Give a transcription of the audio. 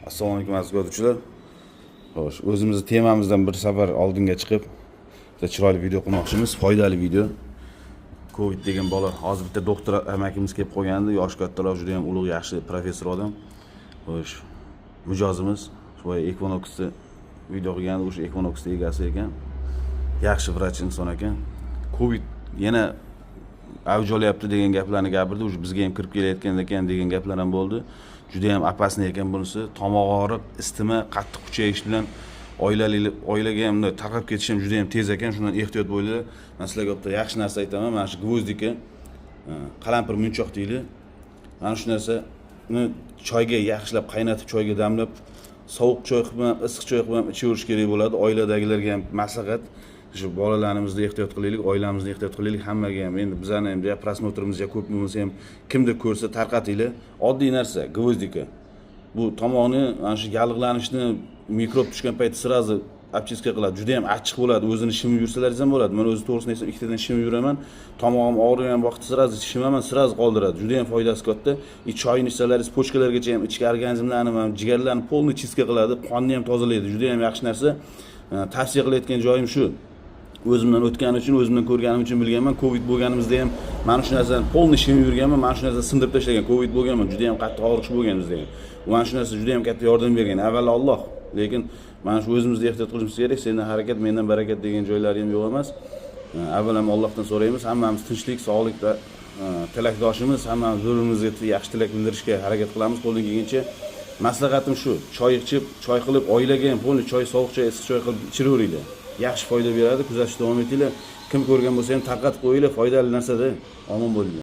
Assalomu alaykum aziz ko'ruvchilar. Xo'sh, o'zimizni temamizdan bir safar oldinga chiqib, bitta chiroyli video qilmoqchimiz, foydali video. Covid degan bola, hozir bitta doktor amakimiz kelib qolgandi, yosh kattalar, juda ham ulug' yaxshi professor odam. Xo'sh, mijozimiz shunday Equinox'ni video qilgandi, o'sha Equinox'ning egasi ekan. Yaxshi vrach inson ekan. Covid yana avj olyapti degan gaplarni gapirdi, o'sha bizga ham kirib kelayotgan ekan degan gaplar ham bo'ldi. Juda ham opasniy ekan bunisi. Tomoq og'riq, isitma, qattiq kuchayish bilan oilaga ham tarqab ketish ham juda ham tez ekan. Shundan ehtiyot bo'linglar. Men sizlarga bitta yaxshi narsa aytaman. Mana shu gvozdika, qalampir munchoq deydi. Mana shu narsani choyga yaxshilab qaynatib, choyga damlab, sovuq choy qilib ham, issiq choy qilib ham ichaverish kerak bo'ladi. Oiladagilarga ham maslahat. Shu bolalarimizni ehtiyot qilaylik, oilamizni ehtiyot qilaylik, hammaga ham. Endi bizlarni ham deya prosmotrimiz ko'p bo'lmasa ham kimni ko'rsa tarqatinglar. Oddiy narsa, gvozdika. Bu tomoqni, mana shu yallig'lanishni, mikrob tushgan payt sirazi obchiska qiladi. Juda ham achchiq bo'ladi. O'zini shimib yursalaringiz ham bo'ladi. Men o'zi to'g'risini aytsam, ikkitadan shimib yuraman. Tomog'im og'rigan vaqtda sirazi shimaman, sirazi qoldiradi. Juda ham foydasi katta. Choyni ichsalaringiz pochkalargacha ham ichki organizmlarni ham, jigarlarni polni chiska qiladi, qonni ham tozalaydi. Juda ham yaxshi narsa. Tavsiya qilayotgan joyim shu. O'zimdan o'tgani uchun, o'zimdan ko'rganim uchun bilganman. Covid bo'lganimizda ham mana shu narsani polni shimib yurganman, mana shu narsani sindirib tashlagan. Covid bo'lganman, juda ham qattiq og'riq bo'lganimizda ham. Mana shu narsa juda ham katta yordam bergan. Avvalo Alloh, lekin mana shu o'zimizni ehtiyot qilishimiz kerak. Sendan harakat, mendan barakat degan joylari ham yo'q emas. Avvalo Allohdan so'raymiz, hammamiz tinchlik, sog'lik va tilakdoshimiz, hammamiz bir-birimizga yaxshi tilak bildirishga harakat qilamiz. Qo'ldan kelgancha maslahatim shu: choy ichib, choy qilib, oilaga ham polni choy, sovuq choy, issiq choy qilib ichaveringlar. Yaxshi foyda beradi. Kuzatishda davom etinglar. Kim ko'rgan bo'lsa ham tarqatib qo'yinglar. Foydali narsa-da. Omon bo'linglar.